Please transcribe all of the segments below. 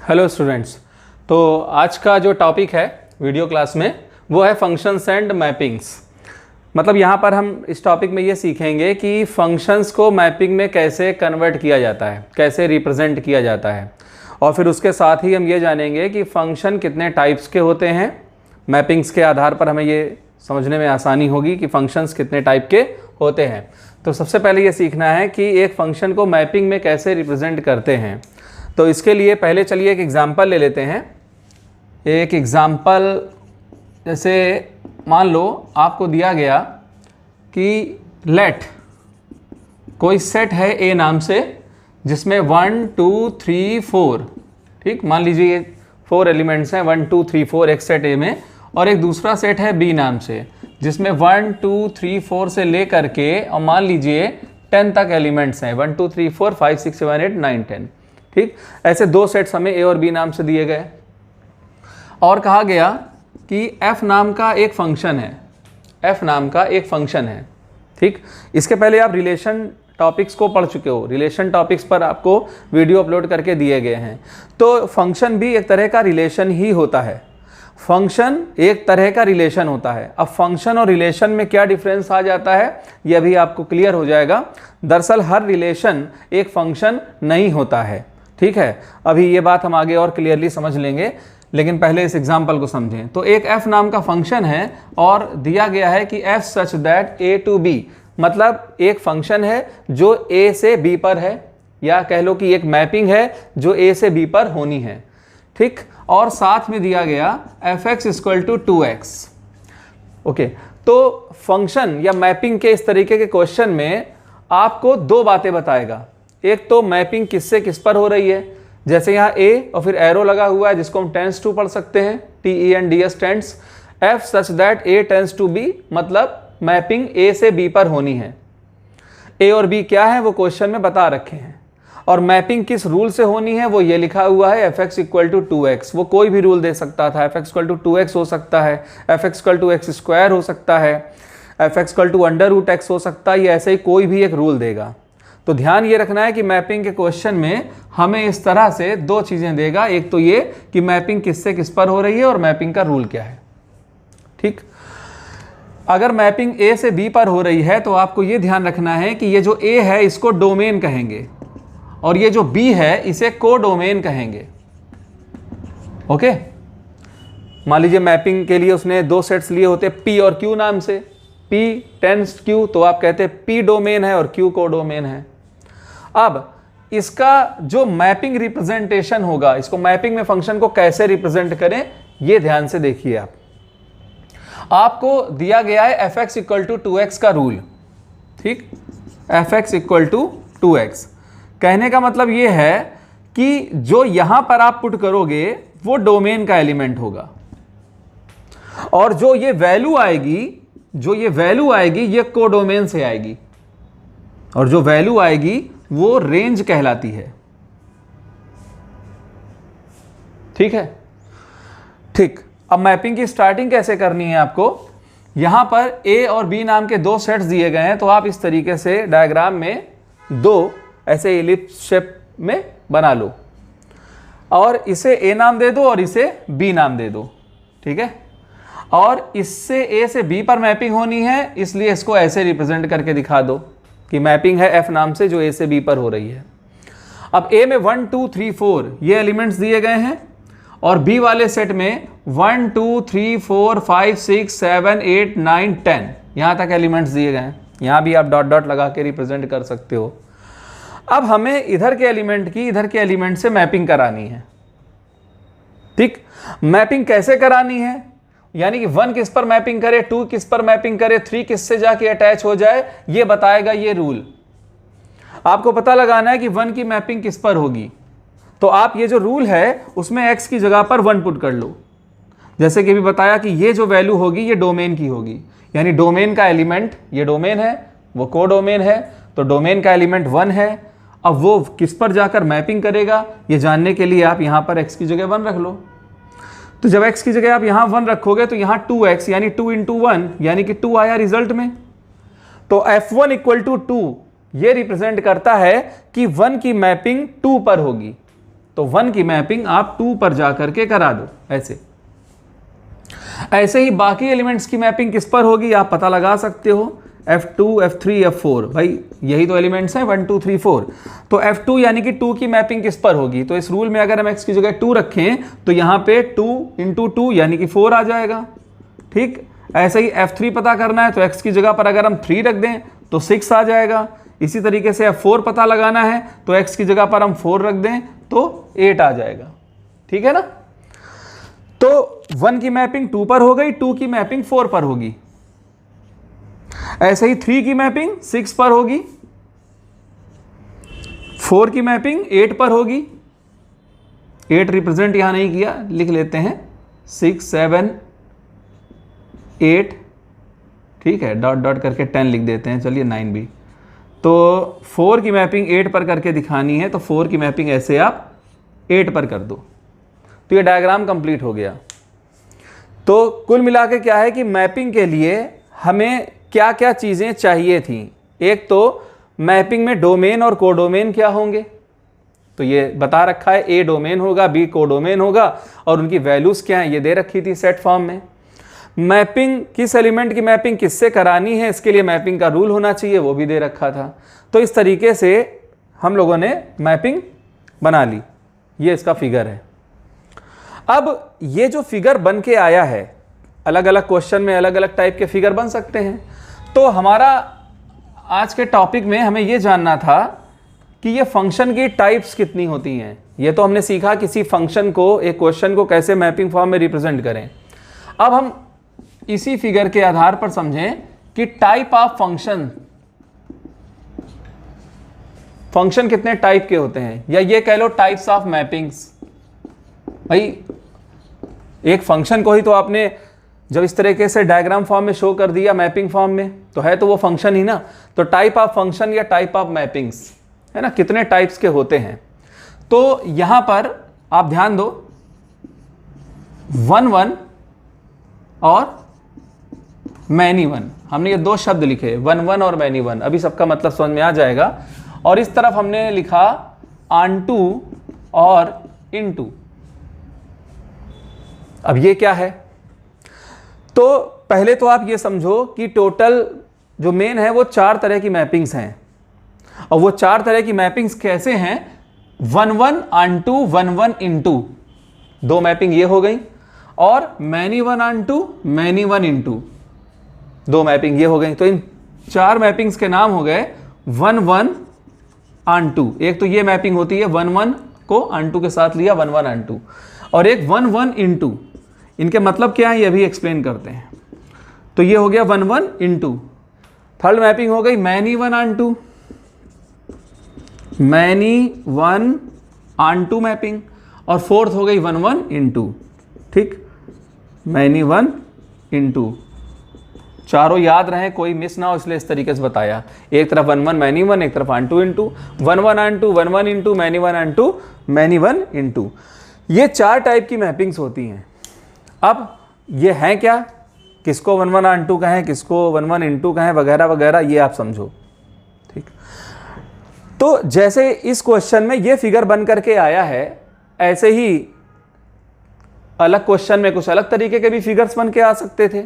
Hello students. तो आज का जो टॉपिक है वीडियो क्लास में वो है फंक्शंस एंड मैपिंग्स। मतलब यहाँ पर हम इस टॉपिक में ये सीखेंगे कि फंक्शंस को मैपिंग में कैसे कन्वर्ट किया जाता है, कैसे रिप्रेजेंट किया जाता है, और फिर उसके साथ ही हम ये जानेंगे कि फंक्शन कितने टाइप्स के होते हैं। मैपिंग्स के आधार पर हमें ये समझने में आसानी होगी कि फंक्शंस कितने टाइप के होते हैं। तो सबसे पहले ये सीखना है कि एक फंक्शन को मैपिंग में कैसे रिप्रेजेंट करते हैं। तो इसके लिए पहले चलिए एक एग्जांपल ले लेते हैं। एक एग्जांपल जैसे मान लो आपको दिया गया कि लेट कोई सेट है ए नाम से जिसमें 1 2 3 4, ठीक, मान लीजिए ये 4 एलिमेंट्स हैं 1 2 3 4 एक सेट ए में, और एक दूसरा सेट है बी नाम से जिसमें 1 2 3 4 से लेकर के और मान लीजिए 10 तक एलिमेंट्स हैं 1 2 3 4 5 6 7 8 9 10, ठीक। ऐसे दो सेट्स हमें ए और बी नाम से दिए गए और कहा गया कि एफ नाम का एक फंक्शन है, एफ नाम का एक फंक्शन है, ठीक। इसके पहले आप रिलेशन टॉपिक्स को पढ़ चुके हो, रिलेशन टॉपिक्स पर आपको वीडियो अपलोड करके दिए गए हैं। तो फंक्शन भी एक तरह का रिलेशन ही होता है, फंक्शन एक तरह का रिलेशन होता है। अब फंक्शन और रिलेशन में क्या डिफरेंस आ जाता है यह भी आपको क्लियर हो जाएगा। दरअसल हर रिलेशन एक फंक्शन नहीं होता है, ठीक है। अभी ये बात हम आगे और क्लियरली समझ लेंगे, लेकिन पहले इस एग्जांपल को समझें। तो एक f नाम का फंक्शन है और दिया गया है कि f such that a to b, मतलब एक फंक्शन है जो a से b पर है, या कह लो कि एक मैपिंग है जो a से b पर होनी है, ठीक। और साथ में दिया गया fx इक्वल टू 2x। ओके, तो फंक्शन या मैपिंग के इस तरीके के क्वेश्चन में आपको दो बातें बताएगा। एक तो मैपिंग किससे किस पर हो रही है, जैसे यहाँ a और फिर एरो लगा हुआ है जिसको हम टेंस टू पढ़ सकते हैं, TENDS tense. f such that a tense to b, मतलब मैपिंग a से b पर होनी है। a और b क्या है वो क्वेश्चन में बता रखे हैं, और मैपिंग किस रूल से होनी है वो ये लिखा हुआ है fx इक्वल टू 2x। वो कोई भी रूल दे सकता था, fx इक्वल टू 2x हो सकता है, fx equal to x square हो सकता है, fx equal to under root x हो सकता है, या ऐसे ही कोई भी एक रूल देगा। तो ध्यान ये रखना है कि मैपिंग के क्वेश्चन में हमें इस तरह से दो चीजें देगा, एक तो ये कि मैपिंग किससे किस पर हो रही है और मैपिंग का रूल क्या है, ठीक। अगर मैपिंग a से b पर हो रही है तो आपको ये ध्यान रखना है कि ये जो a है इसको डोमेन कहेंगे और ये जो b है इसे कोडोमेन कहेंगे। ओके, मान लीजिए मैपिंग के लिए उसने दो सेट्स लिए होते p और q नाम से, p टेंस q, तो आप कहते हैं p डोमेन है और q कोडोमेन है। अब इसका जो मैपिंग रिप्रेजेंटेशन होगा, इसको मैपिंग में फंक्शन को कैसे रिप्रेजेंट करें ये ध्यान से देखिए। आपको दिया गया है fx इक्वल टू 2x का रूल, ठीक। fx इक्वल टू 2x कहने का मतलब ये है कि जो यहां पर आप पुट करोगे वो डोमेन का एलिमेंट होगा, और जो ये वैल्यू आएगी ये कोडोमेन से आएगी, और जो वैल्यू आएगी वो रेंज कहलाती है, ठीक है, ठीक। अब मैपिंग की स्टार्टिंग कैसे करनी है आपको, यहां पर a और b नाम के दो सेट्स दिए गए हैं, तो आप इस तरीके से डायग्राम में दो ऐसे इलिप्स शेप में बना लो और इसे a नाम दे दो और इसे b नाम दे दो, ठीक है। और इससे a से b पर मैपिंग होनी है, इसलिए इसको ऐसे रिप्रेजेंट करके दिखा दो कि मैपिंग है f नाम से जो a से b पर हो रही है। अब a में 1 2 3 4 ये एलिमेंट्स दिए गए हैं और b वाले सेट में 1 2 3 4 5 6 7 8 9 10 यहां तक एलिमेंट्स दिए गए हैं। यहां भी आप डॉट डॉट लगा के रिप्रेजेंट कर सकते हो। अब हमें इधर के एलिमेंट की इधर के एलिमेंट से मैपिंग करानी है, ठीक। मैपिंग कैसे करानी है, यानी कि 1 किस पर मैपिंग करे, 2 किस पर मैपिंग करे, 3 किससे जाके अटैच हो जाए, ये बताएगा ये रूल। आपको पता लगाना है कि 1 की मैपिंग किस पर होगी, तो आप ये जो रूल है उसमें x की जगह पर 1 पुट कर लो। जैसे कि अभी बताया कि ये जो वैल्यू होगी ये डोमेन की होगी, यानी डोमेन का एलिमेंट, ये डोमेन है वो कोडोमेन है, तो डोमेन का एलिमेंट 1 है। अब वो किस पर जाकर मैपिंग करेगा ये जानने के लिए आप यहां पर x की जगह 1 रख लो। तो जब x की जगह आप यहां 1 रखोगे तो यहां 2x यानी 2 इंटू 1 यानी कि 2 आया रिजल्ट में। तो f1 इक्वल टू 2 ये रिप्रेजेंट करता है कि 1 की मैपिंग 2 पर होगी। तो 1 की मैपिंग आप 2 पर जा करके करा दो। ऐसे ही बाकी एलिमेंट्स की मैपिंग किस पर होगी आप पता लगा सकते हो, F2, F3, F4, भाई यही तो एलिमेंट्स हैं 1 2 3 4। तो F2 यानी कि 2 की मैपिंग किस पर होगी, तो इस रूल में अगर हम x की जगह 2 रखें तो यहाँ पे 2 × 2 यानी कि 4 आ जाएगा। ठीक, ऐसे ही F3 पता करना है तो x की जगह पर अगर हम 3 रख दें तो 6 आ जाएगा। इसी तरीके से F4 पता लगाना है तो x की जगह पर हम 4 रख दें तो 8 आ जाएगा। ठीक है ना, तो 1 की मैपिंग 2 पर हो गई, 2 की मैपिंग 4 पर होगी। ऐसे ही 3 की मैपिंग 6 पर होगी, 4 की मैपिंग 8 पर होगी। 8 रिप्रेजेंट यहां नहीं किया, लिख लेते हैं 6 7 8, ठीक है, डॉट डॉट करके 10 लिख देते हैं, चलिए 9 भी। तो 4 की मैपिंग 8 पर करके दिखानी है तो 4 की मैपिंग ऐसे आप 8 पर कर दो, तो ये डायग्राम कंप्लीट हो गया। तो कुल मिला के क्या है कि मैपिंग के लिए हमें क्या क्या चीज़ें चाहिए थी। एक तो मैपिंग में डोमेन और कोडोमेन क्या होंगे, तो ये बता रखा है, ए डोमेन होगा, बी कोडोमेन होगा और उनकी वैल्यूज़ क्या हैं ये दे रखी थी सेट फॉर्म में। मैपिंग किस एलिमेंट की मैपिंग किससे करानी है इसके लिए मैपिंग का रूल होना चाहिए, वो भी दे रखा था। तो इस तरीके से हम लोगों ने मैपिंग बना ली। ये इसका फिगर है। अब ये जो फिगर बन के आया है, अलग अलग क्वेश्चन में अलग अलग टाइप के फिगर बन सकते हैं। तो हमारा आज के टॉपिक में हमें ये जानना था कि ये फंक्शन की टाइप्स कितनी होती हैं। ये तो हमने सीखा किसी फंक्शन को, एक क्वेश्चन को कैसे मैपिंग फॉर्म में रिप्रेजेंट करें। अब हम इसी फिगर के आधार पर समझें कि टाइप ऑफ फंक्शन कितने टाइप के होते हैं, या ये कह लो टाइप्स ऑफ मैपिंग्स। भाई एक फंक्शन को ही तो आपने जब इस तरीके से डायग्राम फॉर्म में शो कर दिया मैपिंग फॉर्म में, तो है तो वो फंक्शन ही ना। तो टाइप ऑफ फंक्शन या टाइप ऑफ मैपिंग्स है ना, कितने टाइप्स के होते हैं। तो यहां पर आप ध्यान दो, 1 1 और मैनी 1, हमने ये 2 शब्द लिखे 1 1 और मैनी 1, अभी सबका मतलब समझ में आ जाएगा। और इस तरफ हमने लिखा ऑनटू और इनटू। अब ये क्या है, तो पहले तो आप ये समझो कि टोटल जो मेन है वो 4 तरह की मैपिंग्स हैं। और वो 4 तरह की मैपिंग्स कैसे हैं, 1 1 ऑनटू 1 1 इनटू, 2 मैपिंग ये हो गई, और many 1 onto many 1 into, 2 mapping ये हो गई। तो इन 4 मैपिंग्स के नाम हो गए 1 1 ऑनटू। एक तो ये मैपिंग होती है 1 1 को ऑनटू के साथ लिया 1 1 ऑनटू, और एक 1 1 इनटू। इनके मतलब क्या है ये भी एक्सप्लेन करते हैं। तो ये हो गया 1 1 इनटू। थर्ड मैपिंग हो गई many 1 onto, many 1 onto mapping, और फोर्थ हो गई 1 1 इनटू। ठीक, मैनी 1 इनटू। चारों याद रहें, कोई मिस ना हो, इसलिए इस तरीके से बताया। एक तरफ 1 1 मैनी 1, एक तरफ onto into, 1 1 onto 1 1 into, many 1 onto many 1 into. ये 4 टाइप की मैपिंग्स होती हैं। अब ये हैं क्या, किसको 1 1 ऑनटू कहें, किसको 1 1 इनटू कहें, वगैरह वगैरह, ये आप समझो। ठीक, तो जैसे इस क्वेश्चन में ये फिगर बन करके आया है, ऐसे ही अलग क्वेश्चन में कुछ अलग तरीके के भी फिगर्स बन के आ सकते थे।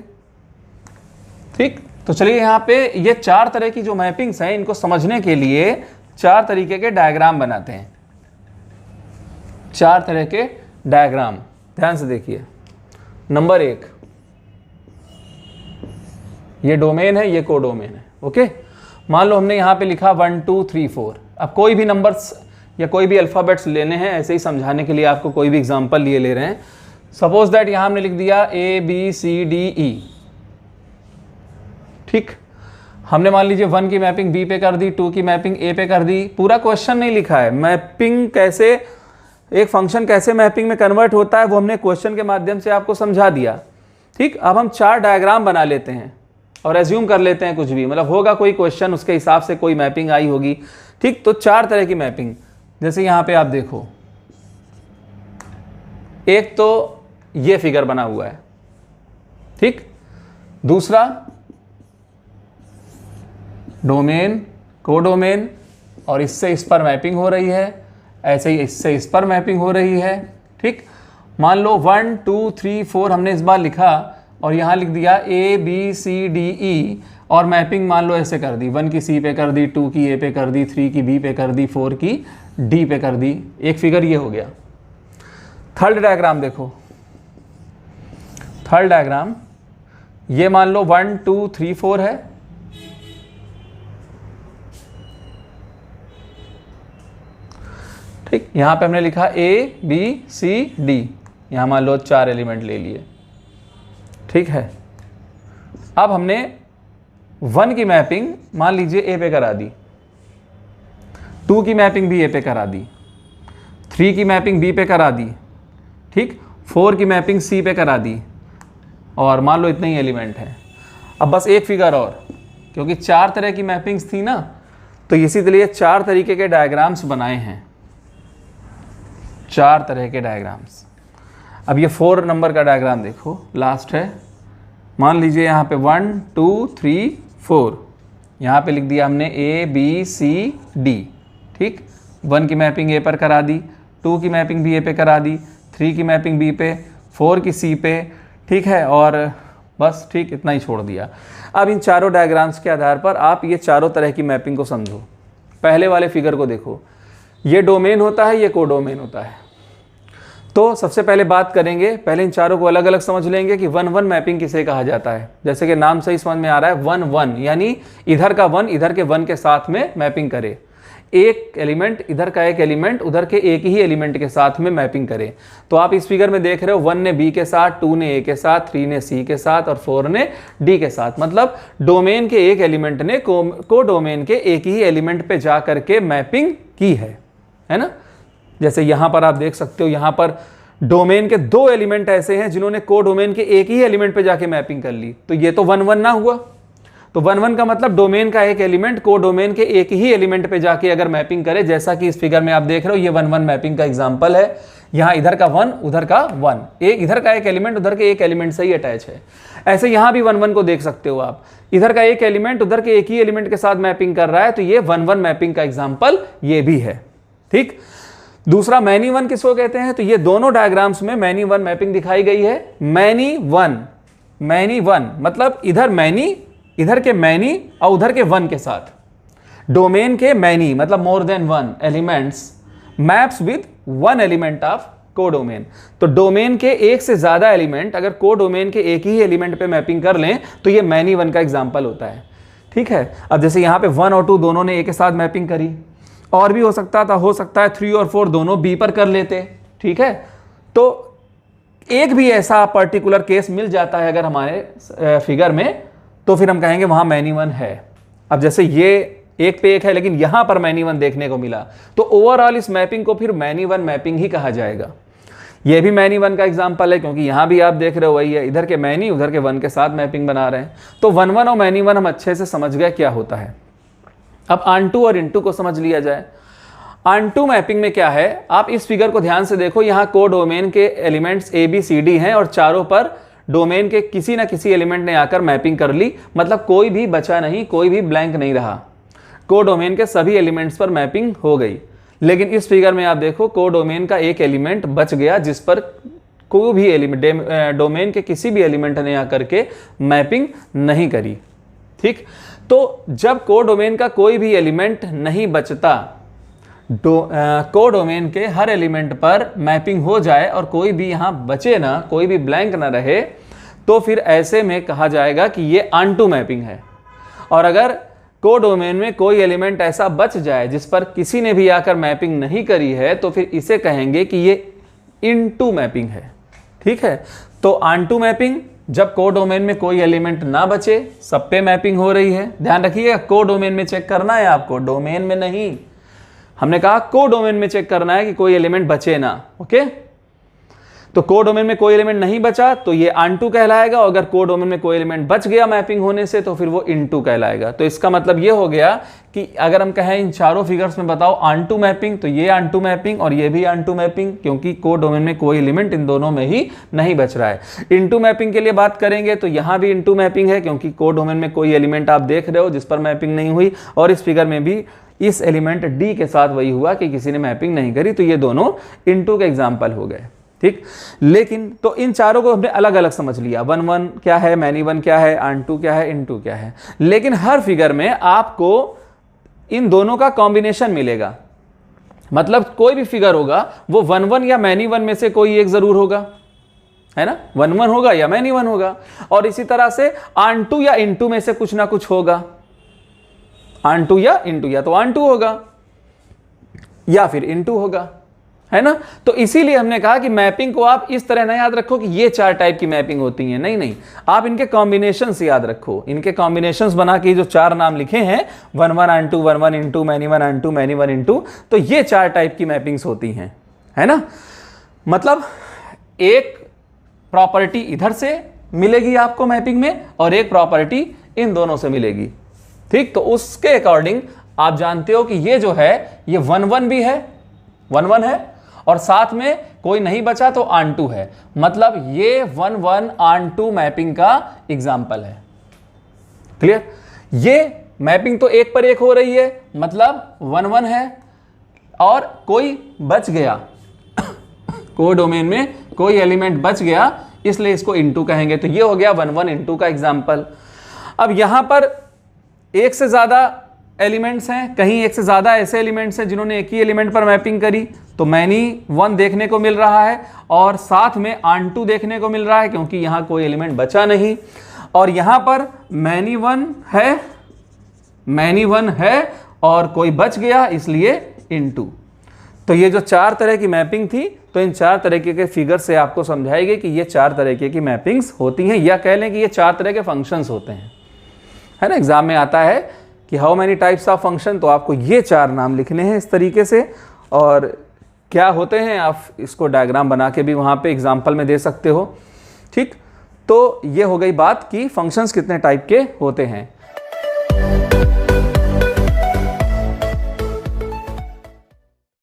ठीक, तो चलिए यहाँ पे ये 4 तरह की जो मैपिंग्स हैं इनको समझने के लिए 4 तरीके के डायग्राम बनाते हैं। 4 तरह के डायग्राम, ध्यान से देखिए। नंबर 1, ये डोमेन है, ये कोडोमेन है। ओके, मान लो हमने यहाँ पे लिखा 1 2 3 4। अब कोई भी नंबर्स या कोई भी अल्फ़ाबेट्स लेने हैं, ऐसे ही समझाने के लिए आपको कोई भी एग्जांपल लिए ले रहे हैं। सपोज दैट यहाँ हमने लिख दिया ABCDE। ठीक, हमने मान लीजिए 1 की मैपिंग B पे कर दी, 2 की मैपिंग A पे कर दी। पूरा क्वेश्चन नहीं लिखा है, मैपिंग कैसे, एक फंक्शन कैसे मैपिंग में कन्वर्ट होता है वो हमने क्वेश्चन के माध्यम से आपको समझा दिया। ठीक, अब हम 4 डायग्राम बना लेते हैं और एज्यूम कर लेते हैं कुछ भी, मतलब होगा कोई क्वेश्चन, उसके हिसाब से कोई मैपिंग आई होगी। ठीक, तो 4 तरह की मैपिंग, जैसे यहाँ पे आप देखो, एक तो ये फिगर बना हुआ है। ठीक, दूसरा डोमेन, कोडोमेन, और इससे इस पर मैपिंग हो रही है। ऐसे ही इससे इस पर मैपिंग हो रही है। ठीक, मान लो 1 2 3 4 हमने इस बार लिखा और यहाँ लिख दिया ABCDE और मैपिंग मान लो ऐसे कर दी, 1 की C पे कर दी, 2 की A पे कर दी, 3 की B पे कर दी, 4 की D पे कर दी। एक फिगर ये हो गया। थर्ड डायग्राम देखो, थर्ड डायग्राम ये मान लो 1 2 3 4 है, ठीक, यहां पे हमने लिखा ABCD, यहां मान लो 4 एलिमेंट ले लिए। ठीक है, अब हमने 1 की मैपिंग मान लीजिए A पे करा दी, 2 की मैपिंग भी A पे करा दी, 3 की मैपिंग B पे करा दी, ठीक, 4 की मैपिंग C पे करा दी, और मान लो इतने ही एलिमेंट हैं। अब बस एक फिगर और, क्योंकि 4 तरह की मैपिंग्स थी ना, तो इसीलिए 4 तरीके के डायग्राम्स बनाए हैं, 4 तरह के डायग्राम्स। अब ये 4 नंबर का डायग्राम देखो, लास्ट है। मान लीजिए यहाँ पे 1 2 3 4, यहाँ पे लिख दिया हमने ABCD। ठीक, 1 की मैपिंग A पर करा दी, 2 की मैपिंग भी A पे करा दी, 3 की मैपिंग B पे, 4 की C पे, ठीक है, और बस ठीक इतना ही छोड़ दिया। अब इन चारों डायग्राम्स के आधार पर आप ये चारों तरह की मैपिंग को समझो। पहले वाले फिगर को देखो, ये डोमेन होता है, ये कोडोमेन होता है। तो सबसे पहले बात करेंगे, पहले इन चारों को अलग अलग समझ लेंगे कि 1-1 मैपिंग किसे कहा जाता है। जैसे कि नाम से ही समझ में आ रहा है, 1-1 यानी इधर का 1 इधर के 1 के साथ में मैपिंग करे, एक एलिमेंट इधर का एक एलिमेंट उधर के एक ही एलिमेंट के साथ में मैपिंग करे। तो आप इस फिगर में देख रहे हो 1 ने B के साथ, 2 ने A के साथ, 3 ने C के साथ और 4 ने D के साथ। मतलब डोमेन के एक एलिमेंट ने को डोमेन के एक ही एलिमेंट पे जा करके मैपिंग की है ना। जैसे यहाँ पर आप देख सकते हो, यहाँ पर डोमेन के 2 एलिमेंट ऐसे हैं जिन्होंने को डोमेन के एक ही एलिमेंट पे जाके मैपिंग कर ली। तो ये तो 1-1 ना हुआ। तो 1-1 का मतलब डोमेन का एक एलिमेंट को डोमेन के एक ही एलिमेंट पे जाके अगर मैपिंग करे, जैसा कि इस फिगर में आप देख रहे हो, ये 1-1 मैपिंग का एग्जांपल है। यहाँ इधर का 1 उधर का 1, एक इधर का एक एलिमेंट उधर के एक एलिमेंट से ही अटैच है। ऐसे यहाँ भी 1-1 को देख सकते हो आप, इधर का एक एलिमेंट उधर के एक ही एलिमेंट के साथ मैपिंग कर रहा है। तो ये 1-1 मैपिंग का एग्जाम्पल ये भी है। ठीक, दूसरा मैनी 1 किसको कहते हैं? तो ये दोनों डायग्राम्स में मैनी 1 मैपिंग दिखाई गई है। मैनी 1 मतलब इधर मैनी, इधर के मैनी और उधर के 1 के साथ। डोमेन के मैनी मतलब more than 1 elements maps with 1 element of codomain. तो डोमेन के एक से ज्यादा एलिमेंट अगर कोडोमेन के एक ही एलिमेंट पे मैपिंग कर लें तो ये मैनी 1 का एग्जांपल होता है। ठीक है, अब जैसे यहाँ पे 1 और 2 दोनों ने ए के साथ मैपिंग करी, और भी हो सकता है 3 और 4 दोनों बी पर कर लेते। ठीक है, तो एक भी ऐसा पर्टिकुलर केस मिल जाता है अगर हमारे फिगर में, तो फिर हम कहेंगे वहां मैनी 1 है। अब जैसे ये एक पे एक है लेकिन यहां पर मैनी 1 देखने को मिला, तो ओवरऑल इस मैपिंग को फिर मैनी 1 मैपिंग ही कहा जाएगा। ये भी मैनी 1 का एग्जांपल है, क्योंकि यहां भी आप देख रहे हो वही है, इधर के मैनी उधर के 1 के साथ मैपिंग बना रहे हैं। तो 1-1 और मैनी 1 हम अच्छे से समझ गए क्या होता है। अब ऑन-टू और इन-टू को समझ लिया जाए। ऑन-टू मैपिंग में क्या है, आप इस फिगर को ध्यान से देखो, यहाँ को डोमेन के एलिमेंट्स ABCD हैं और चारों पर डोमेन के किसी ना किसी एलिमेंट ने आकर मैपिंग कर ली। मतलब कोई भी बचा नहीं, कोई भी ब्लैंक नहीं रहा, को डोमेन के सभी एलिमेंट्स पर मैपिंग हो गई। लेकिन इस फिगर में आप देखो को डोमेन का एक एलिमेंट बच गया जिस पर कोई भी एलिमेंट डोमेन के किसी भी एलिमेंट ने आकर के मैपिंग नहीं करी। ठीक, तो जब को डोमेन का कोई भी एलिमेंट नहीं बचता, को डोमेन के हर एलिमेंट पर मैपिंग हो जाए और कोई भी यहाँ बचे ना, कोई भी ब्लैंक ना रहे, तो फिर ऐसे में कहा जाएगा कि ये ऑन-टू मैपिंग है। और अगर को डोमेन में कोई एलिमेंट ऐसा बच जाए जिस पर किसी ने भी आकर मैपिंग नहीं करी है, तो फिर इसे कहेंगे कि ये इन-टू मैपिंग है। ठीक है, तो ऑन-टू मैपिंग जब को डोमेन में कोई एलिमेंट ना बचे, सब पे मैपिंग हो रही है। ध्यान रखिएगा, को डोमेन में चेक करना है आपको, डोमेन में नहीं। हमने कहा को डोमेन में चेक करना है कि कोई एलिमेंट बचे ना। ओके, तो को डोमेन में कोई एलिमेंट नहीं बचा तो ये ऑन-टू कहलाएगा, और अगर को डोमेन में कोई एलिमेंट बच गया मैपिंग होने से तो फिर वो इन-टू कहलाएगा। तो इसका मतलब ये हो गया कि अगर हम कहें इन चारों फिगर्स में बताओ ऑन-टू मैपिंग, तो ये ऑन-टू मैपिंग और ये भी ऑन-टू मैपिंग, क्योंकि को डोमेन में कोई एलिमेंट इन दोनों में ही नहीं बच रहा है। इन-टू मैपिंग के लिए बात करेंगे तो यहाँ भी इन-टू मैपिंग है, क्योंकि को डोमेन में कोई एलिमेंट आप देख रहे हो जिस पर मैपिंग नहीं हुई, और इस फिगर में भी इस एलिमेंट डी के साथ वही हुआ कि किसी ने मैपिंग नहीं करी, तो ये दोनों इनटू के एग्जाम्पल हो गए। ठीक, लेकिन तो इन चारों को हमने अलग अलग समझ लिया, 1 1 क्या है, मैनी 1 क्या है, आन 2 क्या है, इन 2 क्या है। लेकिन हर फिगर में आपको इन दोनों का कॉम्बिनेशन मिलेगा, मतलब कोई भी फिगर होगा वो 1 1 या मैनी 1 में से कोई एक जरूर होगा, है ना, 1 1 होगा या मैनी 1 होगा। और इसी तरह से आन 2 या इन 2 में से कुछ ना कुछ होगा, आन 2 या इन 2, या तो आन 2 होगा या फिर इन 2 होगा, है ना। तो इसीलिए हमने कहा कि मैपिंग को आप इस तरह ना याद रखो कि ये 4 टाइप की मैपिंग होती हैं, नहीं नहीं, आप इनके कॉम्बिनेशन से याद रखो। इनके कॉम्बिनेशंस बना के जो 4 नाम लिखे हैं, 1 1 आन 2, 1 1 इन 2, मैनी 1 आन 2, मैनी 1 इन 2, तो ये 4 टाइप की मैपिंग्स होती हैं, है ना। मतलब एक प्रॉपर्टी इधर से मिलेगी आपको मैपिंग में और एक प्रॉपर्टी इन दोनों से मिलेगी। ठीक, तो उसके अकॉर्डिंग आप जानते हो कि ये जो है ये 1 1 भी है, 1 1 है, और साथ में कोई नहीं बचा तो आन 2 है, मतलब ये 1 1 आन 2 मैपिंग का एग्जाम्पल है। क्लियर, ये मैपिंग तो एक पर एक हो रही है, मतलब 1 1 है और कोई बच गया कोडोमेन में कोई एलिमेंट बच गया, इसलिए इसको इनटू कहेंगे, तो ये हो गया 1 1 इन 2 का एग्जाम्पल। अब यहां पर एक से ज्यादा एलिमेंट्स हैं, कहीं एक से ज्यादा ऐसे एलिमेंट्स हैं जिन्होंने एक ही एलिमेंट पर मैपिंग करी, तो मैनी 1 देखने को मिल रहा है और साथ में आन 2 देखने को मिल रहा है, क्योंकि यहां कोई एलिमेंट बचा नहीं। और यहां पर मैनी 1 है, मैनी 1 है और कोई बच गया, इसलिए इन 2। तो ये जो 4 तरह की मैपिंग थी, तो इन 4 तरीके के फिगर से आपको समझाएगी कि ये 4 तरीके की मैपिंग्स होती हैं, या कह लें कि ये 4 तरह के फंक्शंस होते हैं, है ना। एग्जाम में आता है कि how many types of function, तो आपको ये 4 नाम लिखने हैं इस तरीके से, और क्या होते हैं आप इसको डायग्राम बना के भी वहाँ पे एग्जाम्पल में दे सकते हो। ठीक, तो ये हो गई बात कि फंक्शंस कितने टाइप के होते हैं।